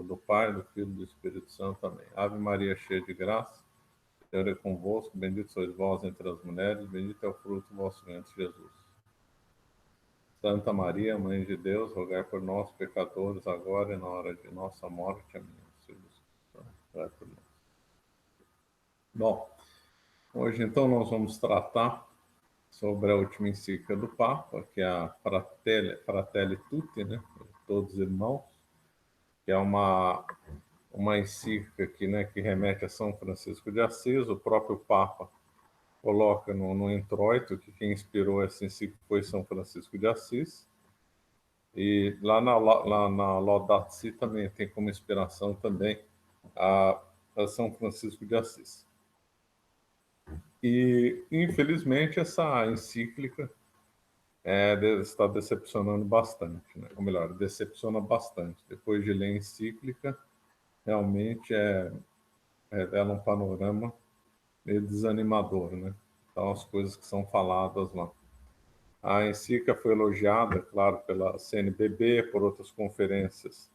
do Pai, do Filho e do Espírito Santo. Amém. Ave Maria, cheia de graça, o Senhor é convosco, bendito sois vós entre as mulheres, bendito é o fruto do vosso ventre, Jesus. Santa Maria, Mãe de Deus, rogai por nós, pecadores, agora e na hora de nossa morte. Amém. Rogai por nós. Bom, hoje então nós vamos tratar sobre a última encíclica do Papa, que é a Fratelli Tutti, né? Todos irmãos, que é uma encíclica que remete a São Francisco de Assis. O próprio Papa coloca no introito que quem inspirou essa encíclica foi São Francisco de Assis. E lá na Laudato Si também tem como inspiração também a São Francisco de Assis. E, infelizmente, essa encíclica está decepcionando bastante, né? Ou melhor, decepciona bastante. Depois de ler a encíclica, realmente revela um panorama meio desanimador, né? Então, as coisas que são faladas lá. A encíclica foi elogiada, claro, pela CNBB, por outras conferências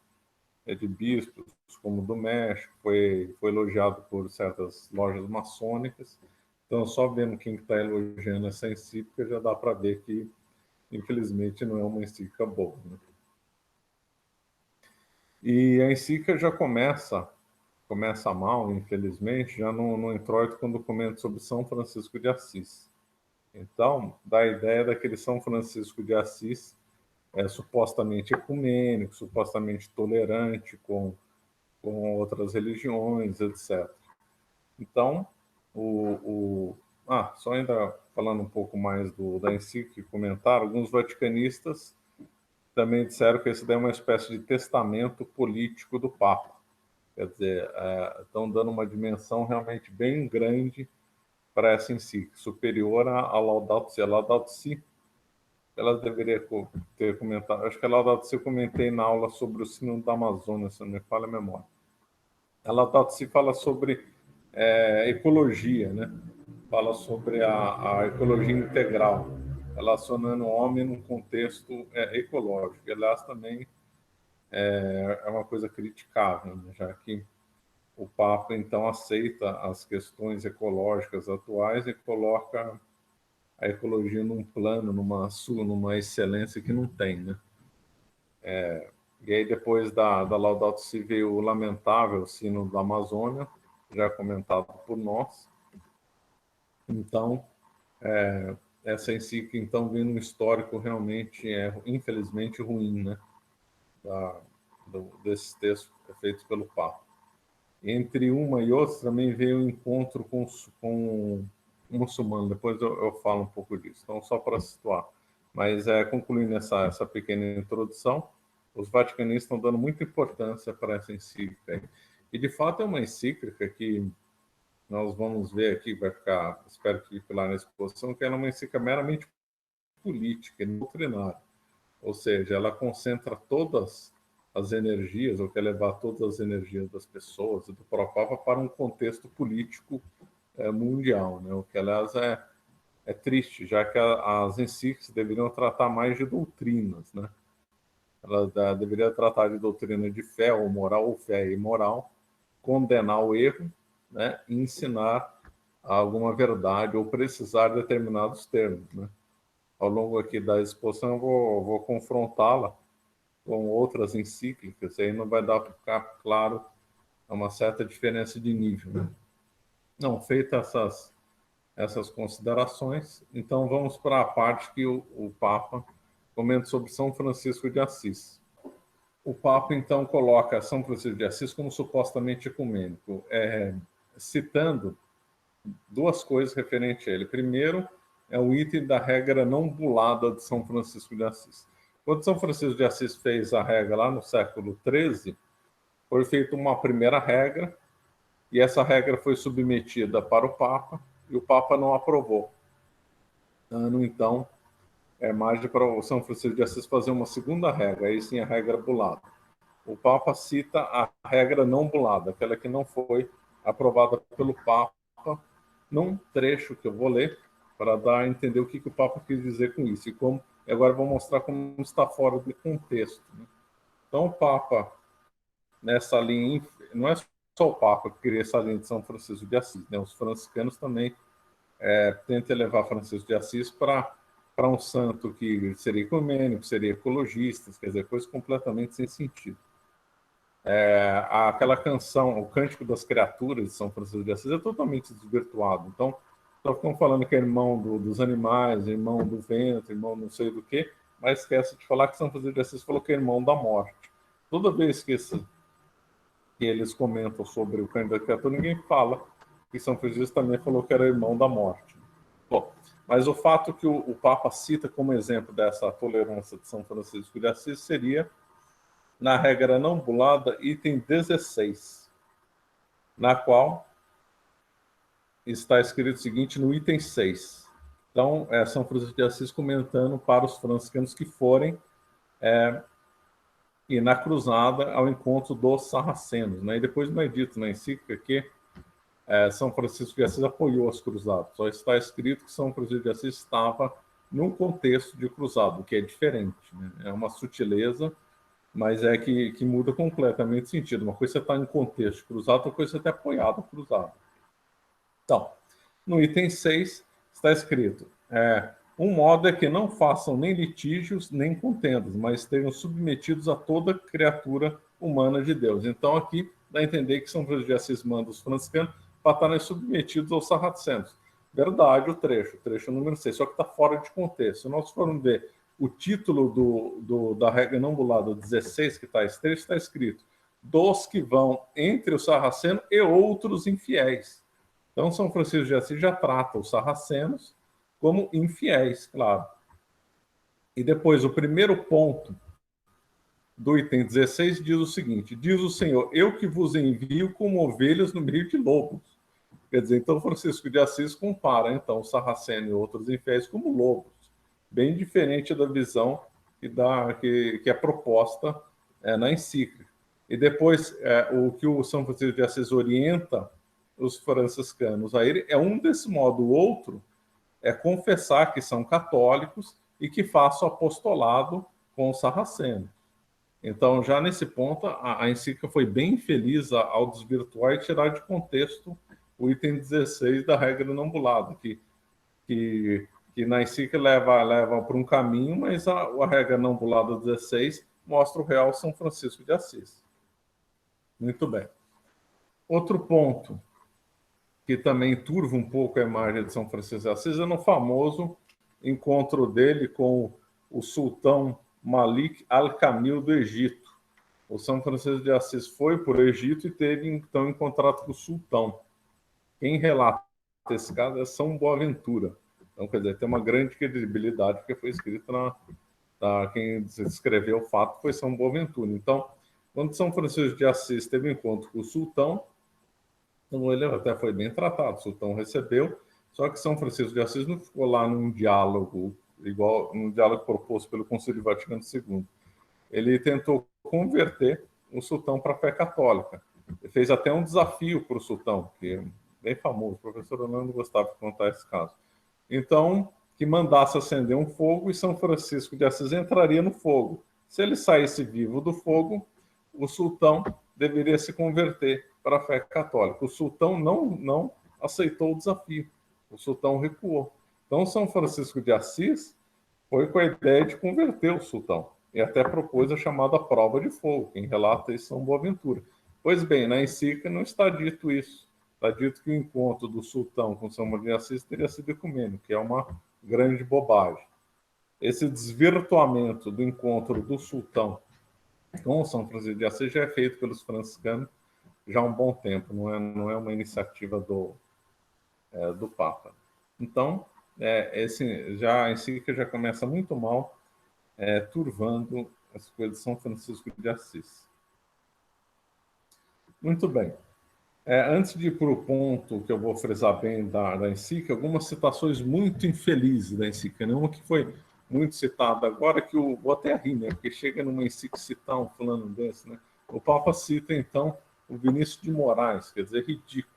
de bispos, como do México, foi elogiado por certas lojas maçônicas. Então, só vendo quem está elogiando essa encíclica, já dá para ver que, infelizmente, não é uma encíclica boa, né? E a encíclica já começa mal, infelizmente, já no introito, quando comenta sobre São Francisco de Assis. Então, dá a ideia daquele São Francisco de Assis supostamente ecumênico, supostamente tolerante com outras religiões, etc. Então, só ainda falando um pouco mais da encíclica, comentaram, alguns vaticanistas também disseram que esse daí é uma espécie de testamento político do Papa. Quer dizer, estão dando uma dimensão realmente bem grande para essa encíclica, superior à Laudato Si. A Laudato Si, ela deveria ter comentado, acho que a Laudato Si eu comentei na aula sobre o Sínodo da Amazônia, se não me falha a memória. A Laudato Si fala sobre ecologia, né? Fala sobre a ecologia integral, relacionando o homem num contexto ecológico. Aliás, também é uma coisa criticável, né? Já que o Papa, então, aceita as questões ecológicas atuais e coloca a ecologia num plano, numa excelência que não tem, né? E aí, depois da Laudato Si, veio o lamentável Sínodo da Amazônia, já comentado por nós. Então, essa encíclica, então, vem num histórico realmente, infelizmente, ruim, né? Desses textos feitos pelo Papa. Entre uma e outra também veio o encontro com um muçulmano. Depois eu falo um pouco disso. Então, só para situar. Mas, concluindo essa pequena introdução, os vaticanistas estão dando muita importância para essa encíclica. E, de fato, é uma encíclica que nós vamos ver aqui, vai ficar, espero que fique lá na exposição, que ela é uma encíclica meramente política e doutrinária. Ou seja, ela concentra todas as energias, ou quer levar todas as energias das pessoas e do próprio Papa para um contexto político mundial, né? O que, aliás, é triste, já que as encíclicas deveriam tratar mais de doutrinas, né? Ela deveria tratar de doutrina de fé ou moral, ou fé e moral, condenar o erro, né? E ensinar alguma verdade ou precisar de determinados termos, né? Ao longo aqui da exposição, eu vou confrontá-la com outras encíclicas, e aí não vai dar para ficar claro uma certa diferença de nível, né? Não, feitas essas considerações, então vamos para a parte que o Papa comenta sobre São Francisco de Assis. O Papa, então, coloca São Francisco de Assis como supostamente ecumênico, citando duas coisas referentes a ele. Primeiro, é o item da regra não bulada de São Francisco de Assis. Quando São Francisco de Assis fez a regra lá no século XIII, foi feita uma primeira regra, e essa regra foi submetida para o Papa, e o Papa não aprovou. Então, margem para o São Francisco de Assis fazer uma segunda regra, aí sim a regra bulada. O Papa cita a regra não bulada, aquela que não foi aprovada pelo Papa, num trecho que eu vou ler, para dar a entender o que o Papa quis dizer com isso. E agora eu vou mostrar como está fora de contexto, né? Então, o Papa, nessa linha, não é só o Papa que queria essa linha de São Francisco de Assis, né? Os franciscanos também tentam levar Francisco de Assis para um santo que seria ecumênico, seria ecologista, quer dizer, coisa completamente sem sentido. Aquela canção, o Cântico das Criaturas de São Francisco de Assis é totalmente desvirtuado. Então, só ficam falando que é irmão dos animais, irmão do vento, irmão não sei do que, mas esquece de falar que São Francisco de Assis falou que é irmão da morte. Toda vez que eles comentam sobre o Cântico da Criatura, ninguém fala que São Francisco também falou que era irmão da morte. Bom, mas o fato que o Papa cita como exemplo dessa tolerância de São Francisco de Assis seria na regra não bulada, item 16, na qual está escrito o seguinte no item 6. Então, São Francisco de Assis comentando para os franciscanos que forem e na cruzada ao encontro dos sarracenos. Né? E depois não é dito na encíclica que São Francisco de Assis apoiou as cruzadas. Só está escrito que São Francisco de Assis estava num contexto de cruzado, o que é diferente. Né? É uma sutileza, mas que muda completamente o sentido. Uma coisa é você está em contexto de cruzado, outra coisa é você ter apoiado a cruzada. Então, no item 6 está escrito: um modo é que não façam nem litígios, nem contendas, mas estejam submetidos a toda criatura humana de Deus. Então, aqui dá a entender que São Francisco de Assis manda os franciscanos para estarem submetidos aos sarracenos. Verdade, o trecho número 6, só que está fora de contexto. Se nós formos ver o título da regra não bulada 16, que está escrito: dos que vão entre o sarraceno e outros infiéis. Então, São Francisco de Assis já trata os sarracenos como infiéis, claro. E depois, o primeiro ponto do item 16 diz o seguinte: diz o Senhor, eu que vos envio como ovelhas no meio de lobos. Quer dizer, então Francisco de Assis compara, então, o sarraceno e outros infiéis como lobos. Bem diferente da visão que é proposta na encíclica. E depois, o que o São Francisco de Assis orienta os franciscanos a ele é um desse modo. O outro é confessar que são católicos e que façam apostolado com os sarracenos. Então, já nesse ponto, a encíclica foi bem feliz ao desvirtuar e tirar de contexto o item 16 da regra não bulada, que na encíclica leva para um caminho, mas a regra não bulada 16 mostra o real São Francisco de Assis. Muito bem. Outro ponto que também turva um pouco a imagem de São Francisco de Assis é no famoso encontro dele com o sultão Malik al-Kamil do Egito. O São Francisco de Assis foi para o Egito e teve, então, encontrado com o sultão. Quem relata esse caso é São Boaventura. Então, quer dizer, tem uma grande credibilidade, porque foi escrito quem escreveu o fato foi São Boaventura. Então, quando São Francisco de Assis teve encontro com o sultão, então ele até foi bem tratado, o sultão recebeu, só que São Francisco de Assis não ficou lá num diálogo, igual um diálogo proposto pelo Concílio Vaticano II. Ele tentou converter o sultão para a fé católica. Ele fez até um desafio para o sultão, que é bem famoso, o professor Orlando gostava de contar esse caso. Então, que mandasse acender um fogo e São Francisco de Assis entraria no fogo. Se ele saísse vivo do fogo, o sultão deveria se converter para a fé católica. O sultão não aceitou o desafio. O sultão recuou. Então, São Francisco de Assis foi com a ideia de converter o sultão e até propôs a chamada prova de fogo. Quem relata isso é São Boaventura. Pois bem, na encíclica não está dito isso. Está dito que o encontro do sultão com São Francisco de Assis teria sido ecumênico, que é uma grande bobagem. Esse desvirtuamento do encontro do sultão com São Francisco de Assis já é feito pelos franciscanos já há um bom tempo, não é uma iniciativa do Papa. Então, a encíclica já começa muito mal, turvando as coisas de São Francisco de Assis. Muito bem. Antes de ir para o ponto que eu vou frisar bem da encíclica, algumas citações muito infelizes da encíclica. Uma que foi muito citada agora, que eu vou até rir, né? Porque chega numa encíclica citar um fulano desse, né? O Papa cita, então, o Vinícius de Moraes, quer dizer, ridículo.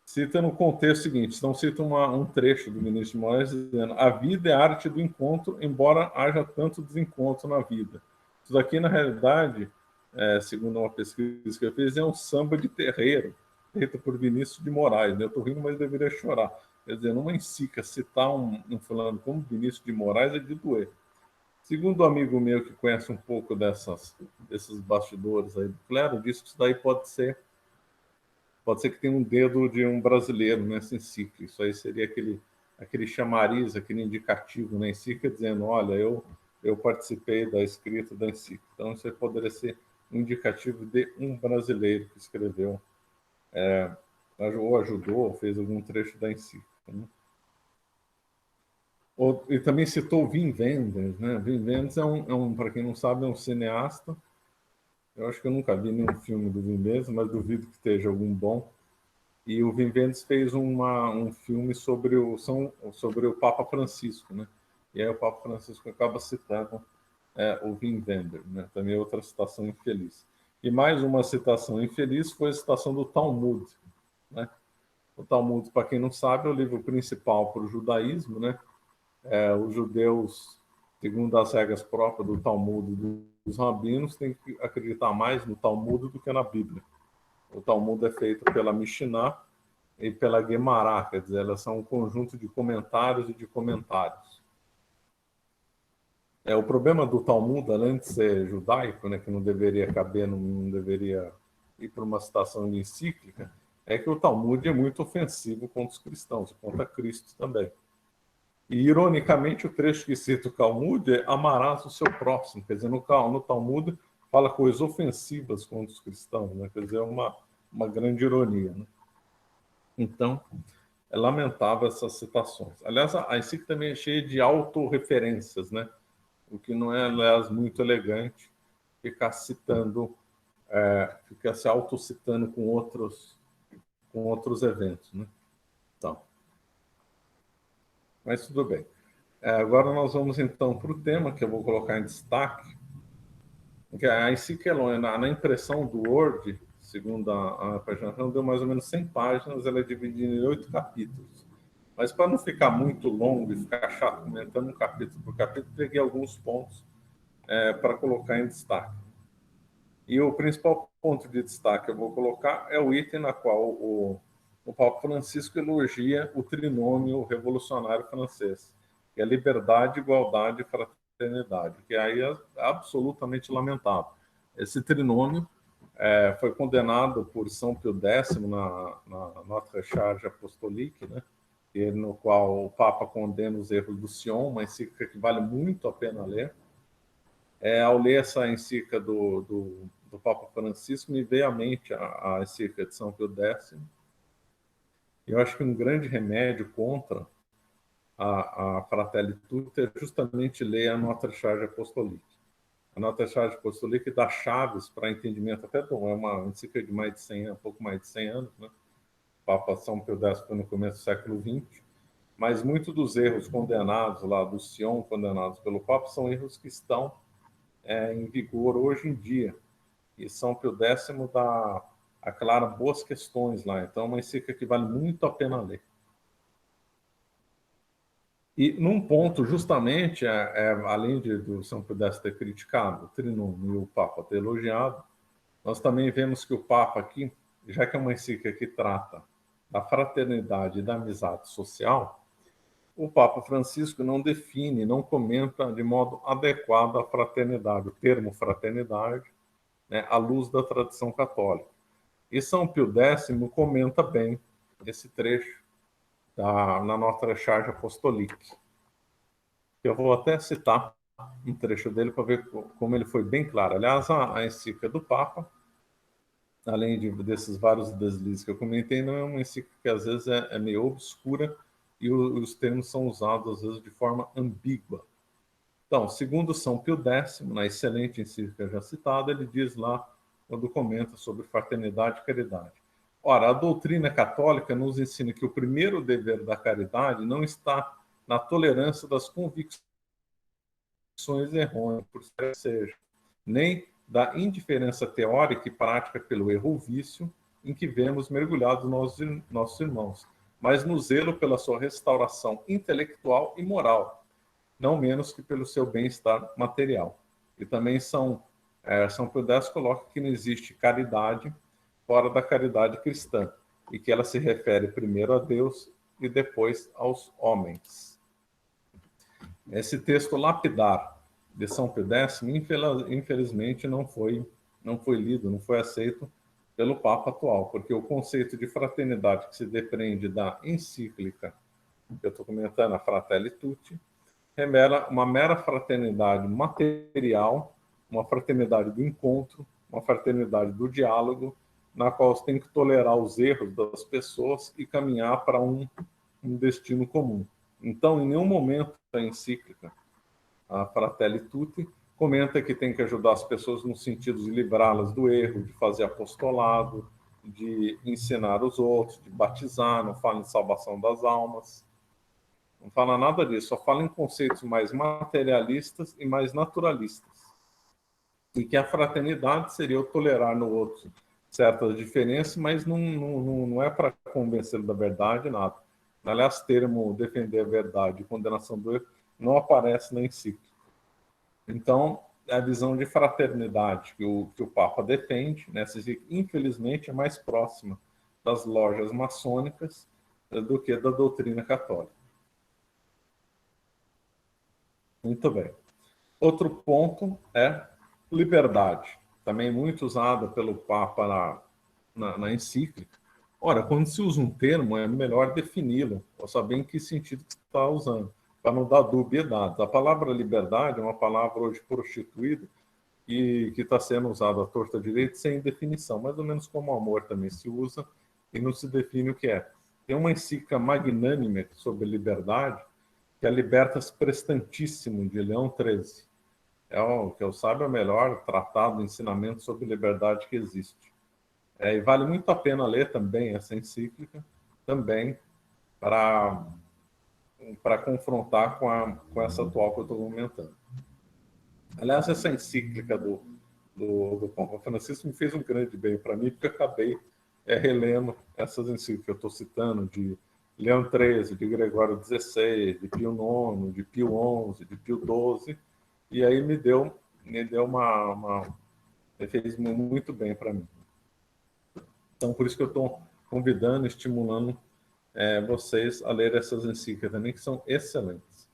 Cita no contexto seguinte, então cita um trecho do Vinícius de Moraes dizendo: a vida é a arte do encontro, embora haja tanto desencontro na vida. Isso daqui, na realidade, segundo uma pesquisa que eu fiz, é um samba de terreiro, feito por Vinícius de Moraes, né? Eu estou rindo, mas deveria chorar. Quer dizer, numa encíclica, citar um fulano como Vinícius de Moraes é de doer. Segundo um amigo meu que conhece um pouco desses bastidores aí do clero, disse que isso daí pode ser que tenha um dedo de um brasileiro nessa encíclica. Isso aí seria aquele chamariz, aquele indicativo na encíclica, dizendo, olha, eu participei da escrita da encíclica. Então, isso aí poderia ser um indicativo de um brasileiro que escreveu, ou ajudou, ou fez algum trecho da encíclica. Né? E também citou o Wim Wenders, né? Wim Wenders para quem não sabe, é um cineasta. Eu acho que eu nunca vi nenhum filme do Wim Wenders, mas duvido que esteja algum bom. E o Wim Wenders fez um filme sobre o Papa Francisco, né? E aí o Papa Francisco acaba citando o Wim Wenders, né? Também é outra citação infeliz. E mais uma citação infeliz foi a citação do Talmud, né? O Talmud, para quem não sabe, é o livro principal para o judaísmo, né? Os judeus, segundo as regras próprias do Talmud dos rabinos, têm que acreditar mais no Talmud do que na Bíblia. O Talmud é feito pela Mishnah e pela Guemará, quer dizer, elas são um conjunto de comentários e de comentários. O problema do Talmud, além de ser judaico, né, que não deveria caber, não deveria ir para uma citação encíclica, é que o Talmud é muito ofensivo contra os cristãos, contra Cristo também. E, ironicamente, o trecho que cita o Talmud é amarás o seu próximo. Quer dizer, no Talmud fala coisas ofensivas contra os cristãos, né? Quer dizer, é uma grande ironia. Né? Então, é lamentável essas citações. Aliás, a encíclica também é cheia de autorreferências, né? O que não é, aliás, muito elegante ficar citando, ficar se autocitando com outros eventos. Né? Então, mas tudo bem. Agora nós vamos então para o tema que eu vou colocar em destaque, que a encíclica, na impressão do Word, segundo a paginação, deu mais ou menos 100 páginas, ela é dividida em 8 capítulos. Mas para não ficar muito longo e ficar chato comentando um capítulo por capítulo, peguei alguns pontos para colocar em destaque. E o principal ponto de destaque que eu vou colocar é o item na qual o Papa Francisco elogia o trinômio revolucionário francês, que é liberdade, igualdade e fraternidade, que aí é absolutamente lamentável. Esse trinômio foi condenado por São Pio X na Notre Charge Apostolique, né? No qual o Papa condena os erros do Sion, uma encíclica que vale muito a pena ler. Ao ler essa encíclica do Papa Francisco, me veio à mente a encíclica de São Pio X. Eu acho que um grande remédio contra a Fratelli Tutti é justamente ler a Notre Charge Apostolique. A Notre Charge Apostolique dá chaves para entendimento, até bom, é uma encíclica de mais de 100 anos, pouco mais de 100 anos, né? O Papa São Pio X foi no começo do século XX, mas muitos dos erros condenados lá do Sion, condenados pelo Papa, são erros que estão em vigor hoje em dia. E São Pio X aclara boas questões lá. Então, é uma encíclica que vale muito a pena ler. E num ponto, justamente, além do São Pio X ter criticado o trinômio e o Papa ter elogiado, nós também vemos que o Papa aqui, já que é uma encíclica que trata da fraternidade e da amizade social, o Papa Francisco não define, não comenta de modo adequado a fraternidade, o termo fraternidade, né, à luz da tradição católica. E São Pio X comenta bem esse trecho na Notre Charge Apostolique. Eu vou até citar um trecho dele para ver como ele foi bem claro. Aliás, a encíclica do Papa, além desses vários deslizes que eu comentei, não é uma encíclica que às vezes é meio obscura e os termos são usados às vezes de forma ambígua. Então, segundo São Pio X, na excelente encíclica já citada, ele diz lá, quando comenta sobre fraternidade e caridade. Ora, a doutrina católica nos ensina que o primeiro dever da caridade não está na tolerância das convicções errôneas, por que seja, nem da indiferença teórica e prática pelo erro ou vício em que vemos mergulhados nossos irmãos, mas no zelo pela sua restauração intelectual e moral, não menos que pelo seu bem-estar material. E também São Pio X coloca que não existe caridade fora da caridade cristã, e que ela se refere primeiro a Deus e depois aos homens. Esse texto lapidar de São Pio X, infelizmente, não foi lido, não foi aceito pelo Papa atual, porque o conceito de fraternidade que se depreende da encíclica que eu estou comentando, a Fratelli Tutti, revela uma mera fraternidade material, uma fraternidade do encontro, uma fraternidade do diálogo, na qual você tem que tolerar os erros das pessoas e caminhar para um destino comum. Então, em nenhum momento da encíclica, a Fratelli Tutti comenta que tem que ajudar as pessoas no sentido de livrá-las do erro, de fazer apostolado, de ensinar os outros, de batizar, não fala em salvação das almas. Não fala nada disso, só fala em conceitos mais materialistas e mais naturalistas. E que a fraternidade seria o tolerar no outro certas diferenças, mas não é para convencê-lo da verdade, nada. Aliás, termo defender a verdade e condenação do erro não aparece na encíclica. Então, a visão de fraternidade que o Papa defende, nessa infelizmente, é mais próxima das lojas maçônicas do que da doutrina católica. Muito bem. Outro ponto é liberdade, também muito usada pelo Papa na encíclica. Ora, quando se usa um termo, é melhor defini-lo, para saber em que sentido que se está usando, para não dar dubiedade. A palavra liberdade é uma palavra hoje prostituída e que está sendo usada à torta direita sem definição, mais ou menos como amor também se usa e não se define o que é. Tem uma encíclica magnânime sobre liberdade, que é Libertas Prestantissimo, de Leão XIII. O que eu saiba, é o melhor tratado de ensinamento sobre liberdade que existe. E vale muito a pena ler também essa encíclica, também para confrontar com essa atual que eu estou comentando. Aliás, essa encíclica do Papa Francisco me fez um grande bem para mim, porque eu acabei relendo essas encíclicas que eu estou citando, de Leão XIII, de Gregório XVI, de Pio IX, de Pio XI, de Pio XII, e aí me fez muito bem para mim. Então, por isso que eu estou convidando, estimulando vocês a ler essas encíclicas também, que são excelentes.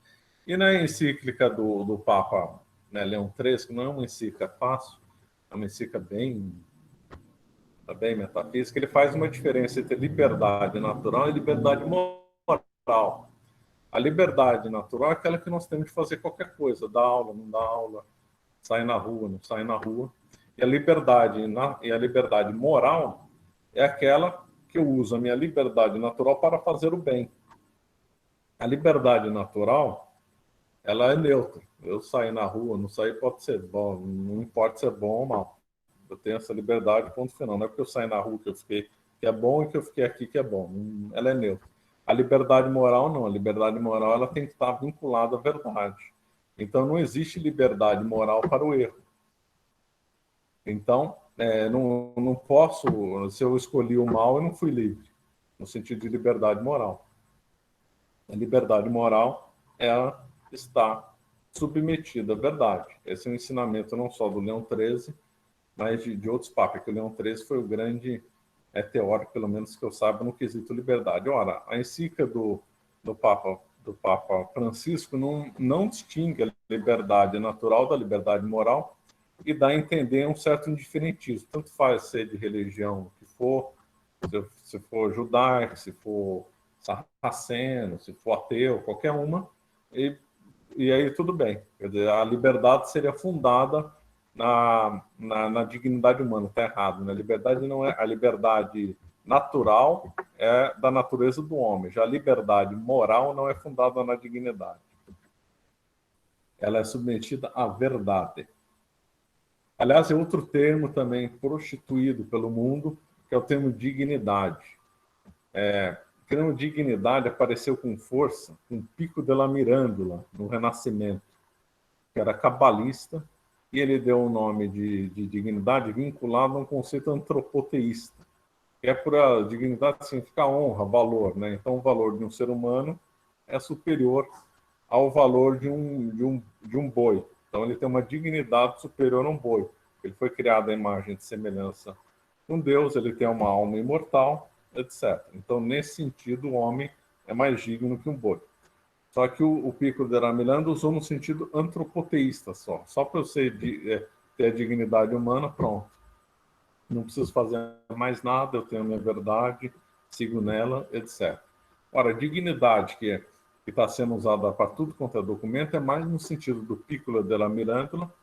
E na encíclica do Papa, né, Leão XIII, que não é uma encíclica fácil, é uma encíclica bem metafísica, ele faz uma diferença entre liberdade natural e liberdade moral. A liberdade natural é aquela que nós temos de fazer qualquer coisa, dar aula, não dar aula, sair na rua, não sair na rua. E a liberdade moral é aquela que eu uso a minha liberdade natural para fazer o bem. A liberdade natural, ela é neutra. Eu sair na rua, não sair pode ser bom, não importa se é bom ou mal. Eu tenho essa liberdade, ponto final. Não é porque eu saí na rua que eu fiquei que é bom e que eu fiquei aqui que é bom. Ela é neutra. A liberdade moral não. A liberdade moral ela tem que estar vinculada à verdade. Então não existe liberdade moral para o erro. Então não posso, se eu escolhi o mal, eu não fui livre, no sentido de liberdade moral. A liberdade moral ela está submetida à verdade. Esse é um ensinamento não só do Leão XIII, mas de outros papas, que o Leão XIII foi o grande teórico, pelo menos que eu saiba, no quesito liberdade. Ora, a encíclica do Papa Francisco não distingue a liberdade natural da liberdade moral e dá a entender um certo indiferentismo. Tanto faz ser de religião que for, se for judaico, se for sarraceno, se for ateu, qualquer uma, e aí tudo bem. Quer dizer, a liberdade seria fundada na dignidade humana, está errado. Né? A liberdade não é a liberdade natural, é da natureza do homem. Já a liberdade moral não é fundada na dignidade. Ela é submetida à verdade. Aliás, é outro termo também prostituído pelo mundo, que é o termo dignidade. O termo dignidade apareceu com força com Pico della Mirandola, no Renascimento, que era cabalista, e ele deu o nome de dignidade vinculado a um conceito antropoteísta, que é por a dignidade significa honra, valor. Né? Então, o valor de um ser humano é superior ao valor de um boi. Então, ele tem uma dignidade superior a um boi. Ele foi criado à imagem e semelhança com Deus, ele tem uma alma imortal, etc. Então, nesse sentido, o homem é mais digno que um boi. Só que o Piccolo della Mirandola usou no sentido antropoteísta só para você ter a dignidade humana, pronto. Não preciso fazer mais nada, eu tenho a minha verdade, sigo nela, etc. Ora, a dignidade que está sendo usada para tudo quanto é documento é mais no sentido do Piccolo della Mirandola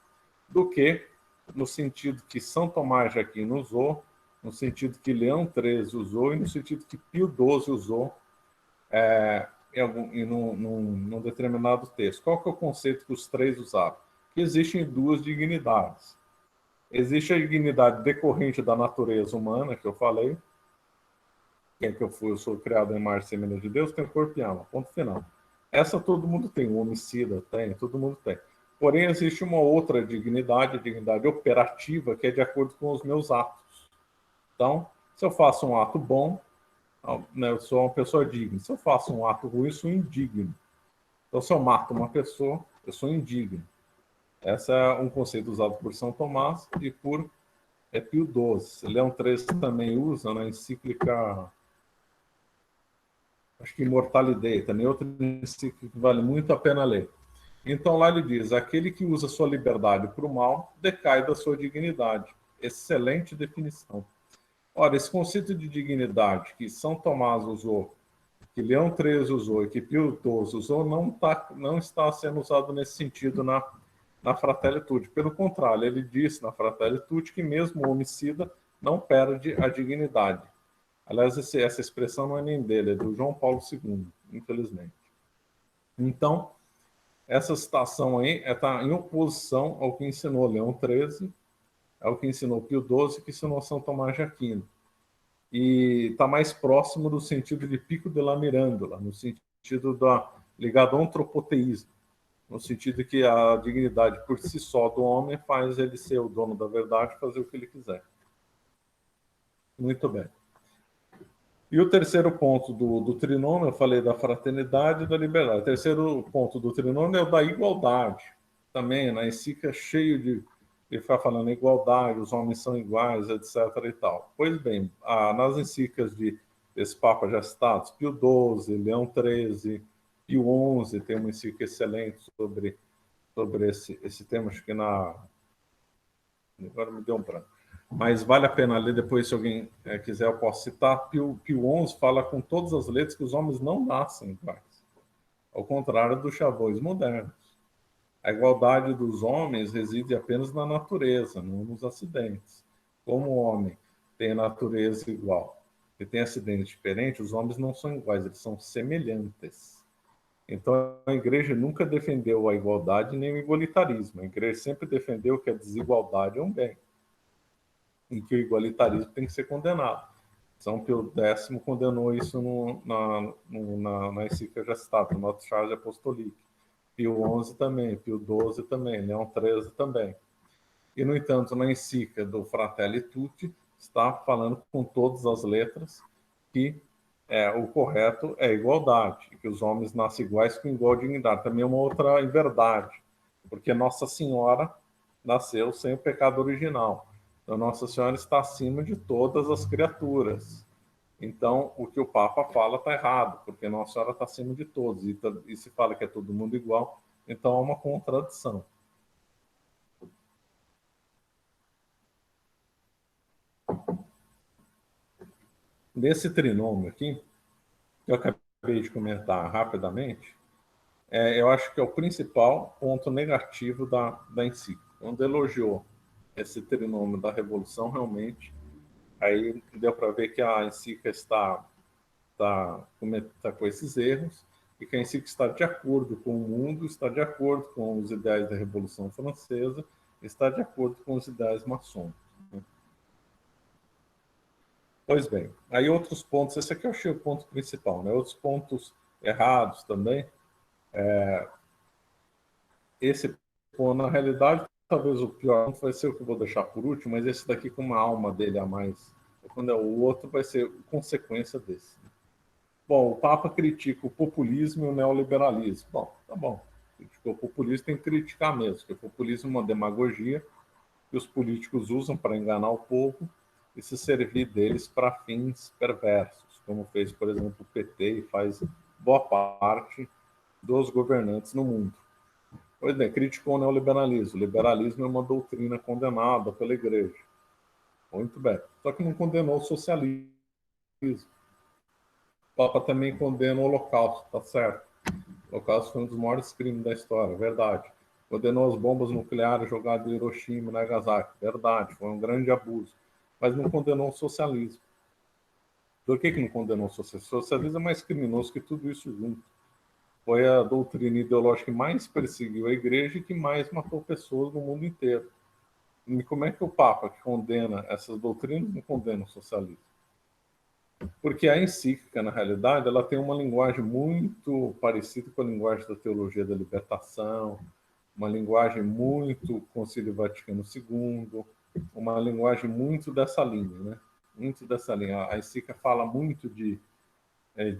do que no sentido que São Tomás de Aquino usou, no sentido que Leão XIII usou e no sentido que Pio XII usou num determinado texto. Qual que é o conceito que os três usaram? Que existem duas dignidades. Existe a dignidade decorrente da natureza humana, que eu falei, que é que eu sou criado em imagem e semelhança de Deus, tenho corpo e alma, ponto final. Essa todo mundo tem, o homicida tem, todo mundo tem. Porém, existe uma outra dignidade, a dignidade operativa, que é de acordo com os meus atos. Então, se eu faço um ato bom, eu sou uma pessoa digna. Se eu faço um ato ruim, eu sou indigno. Então, se eu mato uma pessoa, eu sou indigno. Esse é um conceito usado por São Tomás e por Pio XII. Leão XIII também usa na encíclica, acho que Immortalidade, também outra encíclica que vale muito a pena ler. Então, lá ele diz, aquele que usa sua liberdade para o mal, decai da sua dignidade. Excelente definição. Ora, esse conceito de dignidade que São Tomás usou, que Leão XIII usou e que Pio XII usou, não está sendo usado nesse sentido na Fratelli Tutti. Pelo contrário, ele disse na Fratelli Tutti que mesmo o homicida não perde a dignidade. Aliás, essa expressão não é nem dele, é do João Paulo II, infelizmente. Então, essa citação aí está em oposição ao que ensinou Leão XIII, ao que ensinou Pio XII, que ensinou São Tomás de Aquino. E está mais próximo do sentido de Pico della Mirandola, no sentido ligado ao antropoteísmo, no sentido que a dignidade por si só do homem faz ele ser o dono da verdade e fazer o que ele quiser. Muito bem. E o terceiro ponto do trinômio, eu falei da fraternidade e da liberdade. O terceiro ponto do trinômio é o da igualdade. Também, na encíclica, cheio de ficar falando igualdade, os homens são iguais, etc. e tal. Pois bem, nas encíclicas desse Papa já citados, Pio XII, Leão XIII, Pio XI, tem uma encíclica excelente sobre esse tema, acho que agora me deu um branco. Mas vale a pena ler depois, se alguém quiser, eu posso citar. Pio XI fala com todas as letras que os homens não nascem iguais, ao contrário dos chavões modernos. A igualdade dos homens reside apenas na natureza, não nos acidentes. Como o homem tem natureza igual e tem acidentes diferentes, os homens não são iguais, eles são semelhantes. Então, a igreja nunca defendeu a igualdade nem o igualitarismo. A igreja sempre defendeu que a desigualdade é um bem e que o igualitarismo tem que ser condenado. São Pio X condenou isso na encíclica já citada, no Notre Charge Apostolique. Pio XI também, Pio XII também, Leão XIII também. E, no entanto, na encíclica do Fratelli Tutti, está falando com todas as letras que o correto é a igualdade, que os homens nascem iguais com igual dignidade. Também é uma outra inverdade, porque Nossa Senhora nasceu sem o pecado original. Então, Nossa Senhora está acima de todas as criaturas. Então, o que o Papa fala está errado, porque Nossa Senhora está acima de todos. E se fala que é todo mundo igual, então é uma contradição. Nesse trinômio aqui, que eu acabei de comentar rapidamente, eu acho que é o principal ponto negativo da encíclica. Quando elogiou esse trinômio da Revolução, realmente, aí deu para ver que a encíclica está com esses erros, e que a encíclica está de acordo com o mundo, está de acordo com os ideais da Revolução Francesa, está de acordo com os ideais maçônicos. Pois bem, aí outros pontos, esse aqui eu achei o ponto principal, né? Outros pontos errados também. Esse ponto, na realidade, talvez o pior não vai ser o que eu vou deixar por último, mas esse daqui com uma alma dele a mais. Quando é o outro, vai ser consequência desse. Bom, o Papa critica o populismo e o neoliberalismo. Bom, tá bom. Criticou o populismo, tem que criticar mesmo, porque o populismo é uma demagogia que os políticos usam para enganar o povo e se servir deles para fins perversos, como fez, por exemplo, o PT e faz boa parte dos governantes no mundo. Pois bem, criticou o neoliberalismo. O liberalismo é uma doutrina condenada pela igreja. Muito bem. Só que não condenou o socialismo. O Papa também condena o Holocausto, tá certo. O Holocausto foi um dos maiores crimes da história, verdade. Condenou as bombas nucleares jogadas em Hiroshima e Nagasaki, verdade. Foi um grande abuso. Mas não condenou o socialismo. Por que não condenou o socialismo? O socialismo é mais criminoso que tudo isso junto. Foi a doutrina ideológica que mais perseguiu a igreja e que mais matou pessoas no mundo inteiro. E como é que o Papa, que condena essas doutrinas, não condena o socialismo? Porque a encíclica, na realidade, ela tem uma linguagem muito parecida com a linguagem da teologia da libertação, uma linguagem muito Concílio Vaticano II, uma linguagem muito dessa linha, né? Muito dessa linha. A encíclica fala muito de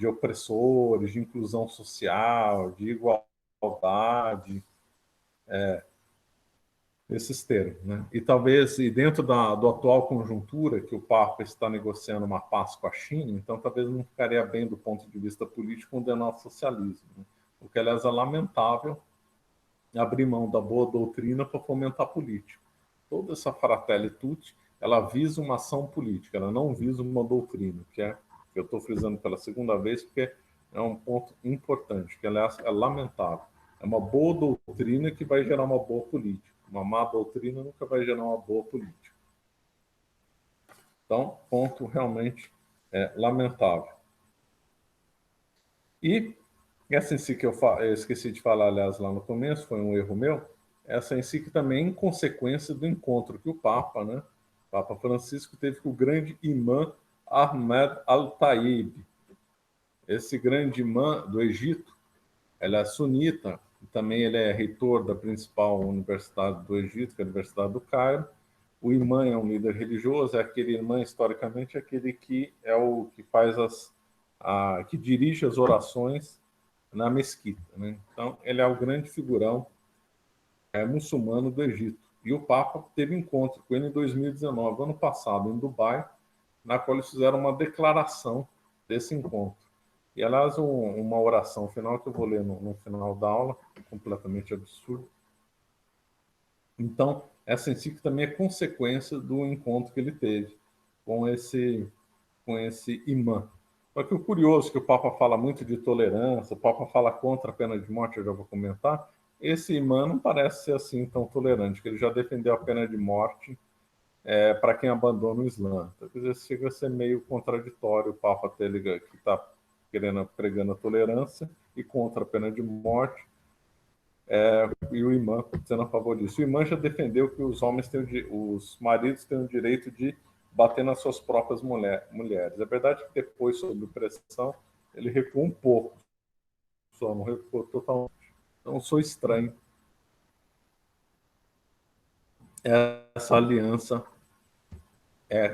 opressores, de inclusão social, de igualdade, esses termos, né? E talvez, e dentro do atual conjuntura, que o Papa está negociando uma paz com a China, então talvez não ficaria bem do ponto de vista político condenar o socialismo, né? O que, aliás, é lamentável abrir mão da boa doutrina para fomentar a política. Toda essa Fratelli Tutti, ela visa uma ação política, ela não visa uma doutrina, que eu estou frisando pela segunda vez, porque é um ponto importante, que, aliás, é lamentável. É uma boa doutrina que vai gerar uma boa política. Uma má doutrina nunca vai gerar uma boa política. Então, ponto realmente lamentável. E essa em si que eu esqueci de falar, aliás, lá no começo, foi um erro meu, essa em si que também é em consequência do encontro que o Papa, né, o Papa Francisco, teve com o grande imã Ahmed Al-Taib. Esse grande imã do Egito, ele é sunita, e também ele é reitor da principal universidade do Egito, que é a Universidade do Cairo. O imã é um líder religioso, é aquele imã, historicamente, é aquele que é o que faz que dirige as orações na mesquita, né? Então, ele é o grande figurão muçulmano do Egito. E o Papa teve encontro com ele em 2019, ano passado, em Dubai, na qual eles fizeram uma declaração desse encontro. E, aliás, uma oração final que eu vou ler no final da aula, completamente absurdo. Então, essa em si também é consequência do encontro que ele teve com esse imã. Só que o curioso é que o Papa fala muito de tolerância, o Papa fala contra a pena de morte, eu já vou comentar. Esse imã não parece ser assim tão tolerante, que ele já defendeu a pena de morte para quem abandona o Islã. Então, quer dizer, chega a ser meio contraditório o Papa que está pregando a tolerância e contra a pena de morte, e o imã sendo a favor disso. O imã já defendeu que os os maridos têm o direito de bater nas suas próprias mulheres. É verdade que depois, sob pressão, ele recuou um pouco, só não recuou totalmente. Então, sou estranho essa aliança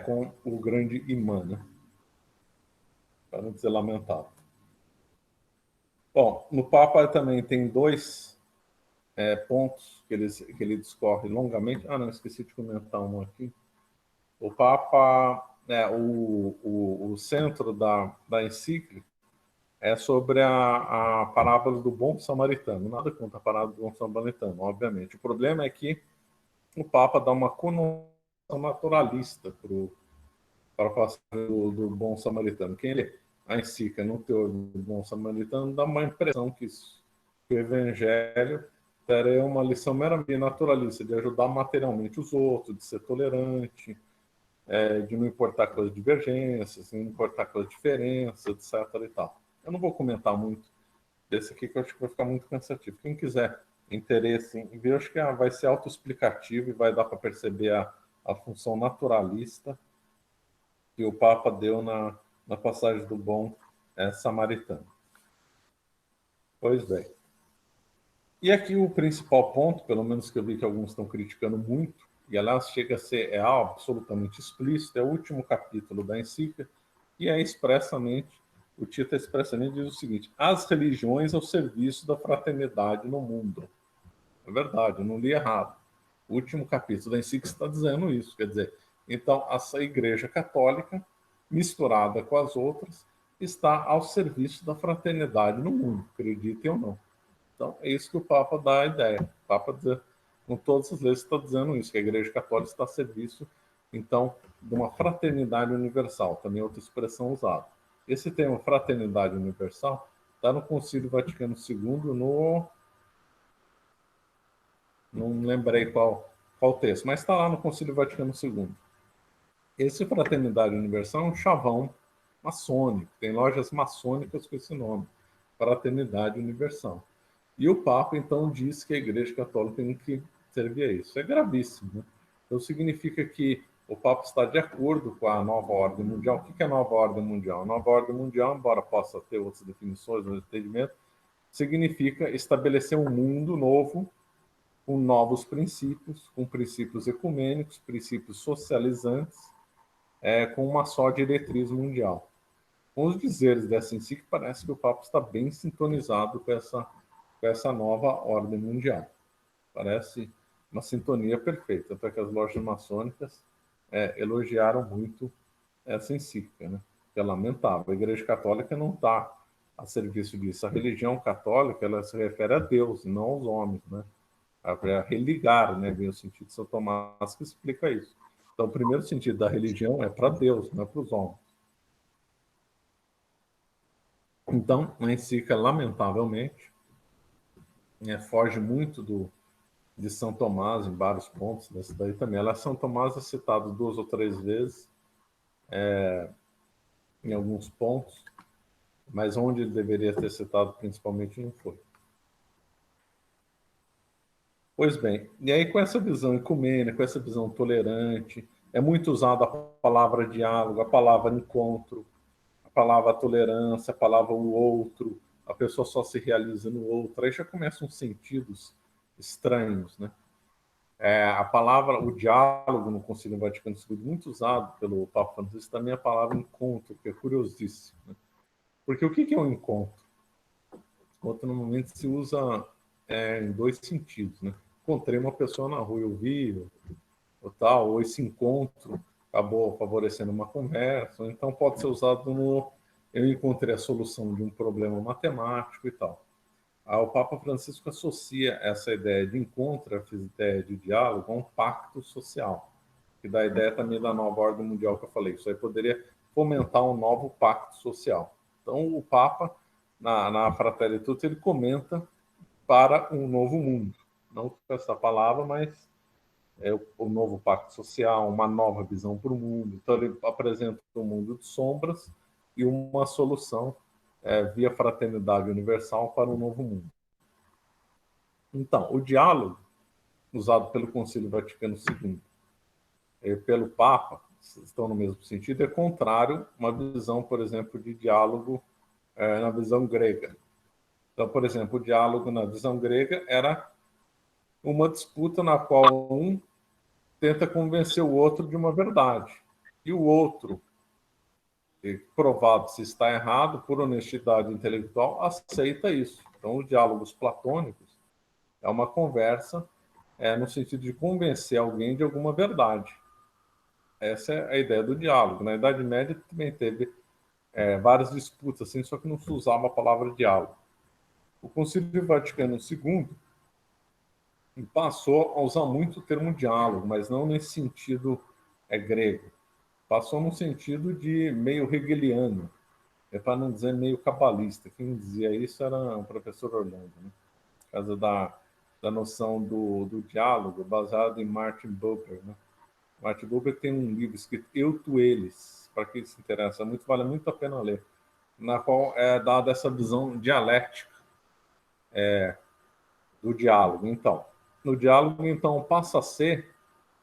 com o grande imã, né? Para não dizer lamentável. Bom, no Papa também tem dois pontos que ele discorre longamente. Ah, não, esqueci de comentar um aqui. O Papa, o centro da encíclica é sobre a parábola do bom samaritano. Nada contra a parábola do bom samaritano, obviamente. O problema é que o Papa dá uma conotação naturalista para a passagem do bom samaritano. Quem ele é? A encíclica, no teor do bom samaritano, dá uma impressão que o evangelho teria uma lição meramente naturalista, de ajudar materialmente os outros, de ser tolerante, de não importar com as divergências, não importar com as diferenças, etc. E tal. Eu não vou comentar muito desse aqui, que eu acho que vai ficar muito cansativo. Quem quiser interesse em ver, acho que vai ser autoexplicativo e vai dar para perceber a função naturalista que o Papa deu na passagem do bom samaritano. Pois bem. E aqui o principal ponto, pelo menos que eu vi que alguns estão criticando muito, e aliás chega a ser absolutamente explícito, é o último capítulo da encíclica, e é expressamente o Tito expressamente diz o seguinte: as religiões ao serviço da fraternidade no mundo. É verdade, eu não li errado. O último capítulo da encíclica está dizendo isso. Quer dizer, então, essa Igreja Católica, misturada com as outras, está ao serviço da fraternidade no mundo, acreditem ou não. Então, é isso que o Papa dá a ideia. O Papa, com todas as leis, está dizendo isso, que a Igreja Católica está a serviço, então, de uma fraternidade universal, também é outra expressão usada. Esse termo, fraternidade universal, está no Concílio Vaticano II, não lembrei qual texto, mas está lá no Concílio Vaticano II. Esse Fraternidade Universal é um chavão maçônico, tem lojas maçônicas com esse nome, Fraternidade Universal. E o Papa, então, diz que a Igreja Católica tem que servir a isso. É gravíssimo, né? Então, significa que o Papa está de acordo com a nova ordem mundial. O que é a nova ordem mundial? A nova ordem mundial, embora possa ter outras definições, outros entendimentos, significa estabelecer um mundo novo, com novos princípios, com princípios ecumênicos, princípios socializantes, com uma só diretriz mundial. Com os dizeres dessa encíclica, parece que o Papa está bem sintonizado com essa nova ordem mundial. Parece uma sintonia perfeita, até que as lojas maçônicas elogiaram muito essa encíclica, né? Que é lamentável. A Igreja Católica não está a serviço disso. A religião católica, ela se refere a Deus, não aos homens, né? Para religar, né? Vem o sentido de São Tomás que explica isso. Então, o primeiro sentido da religião é para Deus, não é para os homens. Então, a encíclica, lamentavelmente, foge muito de São Tomás em vários pontos dessa daí também. São Tomás é citado 2 ou 3 vezes em alguns pontos, mas onde ele deveria ter citado principalmente não foi. Pois bem, e aí com essa visão ecumênica, com essa visão tolerante, é muito usada a palavra diálogo, a palavra encontro, a palavra tolerância, a palavra o outro, a pessoa só se realiza no outro, aí já começam sentidos estranhos, né? A palavra, o diálogo no Concílio Vaticano II, muito usado pelo Papa Francisco, também é a palavra encontro, que é curiosíssimo, né? Porque o que é um encontro? Encontro normalmente se usa em 2 sentidos, né? Encontrei uma pessoa na rua, eu vi, ou tal, ou esse encontro acabou favorecendo uma conversa, ou então pode ser usado no eu encontrei a solução de um problema matemático e tal. O Papa Francisco associa essa ideia de encontro, essa ideia de diálogo, a um pacto social, que dá a ideia também da nova ordem mundial que eu falei. Isso aí poderia fomentar um novo pacto social. Então, o Papa, na Fratelli Tutti, ele comenta para um novo mundo. Não com essa palavra, mas o novo pacto social, uma nova visão para o mundo. Então, ele apresenta um mundo de sombras e uma solução via fraternidade universal para um novo mundo. Então, o diálogo usado pelo Concílio Vaticano II e pelo Papa, estão no mesmo sentido, é contrário a uma visão, por exemplo, de diálogo na visão grega. Então, por exemplo, o diálogo na visão grega era uma disputa na qual um tenta convencer o outro de uma verdade. E o outro, provado se está errado, por honestidade intelectual, aceita isso. Então, os diálogos platônicos é uma conversa no sentido de convencer alguém de alguma verdade. Essa é a ideia do diálogo. Na Idade Média também teve várias disputas, assim, só que não se usava a palavra diálogo. O Concílio Vaticano II passou a usar muito o termo diálogo, mas não nesse sentido grego. Passou no sentido de meio hegeliano, para não dizer meio cabalista. Quem dizia isso era o professor Orlando, né? Por causa da noção do diálogo, baseado em Martin Buber, né? Martin Buber tem um livro escrito Eu, Tu, Eles, para quem se interessa, vale muito a pena ler, na qual é dada essa visão dialética do diálogo. Então, no diálogo, então, passa a ser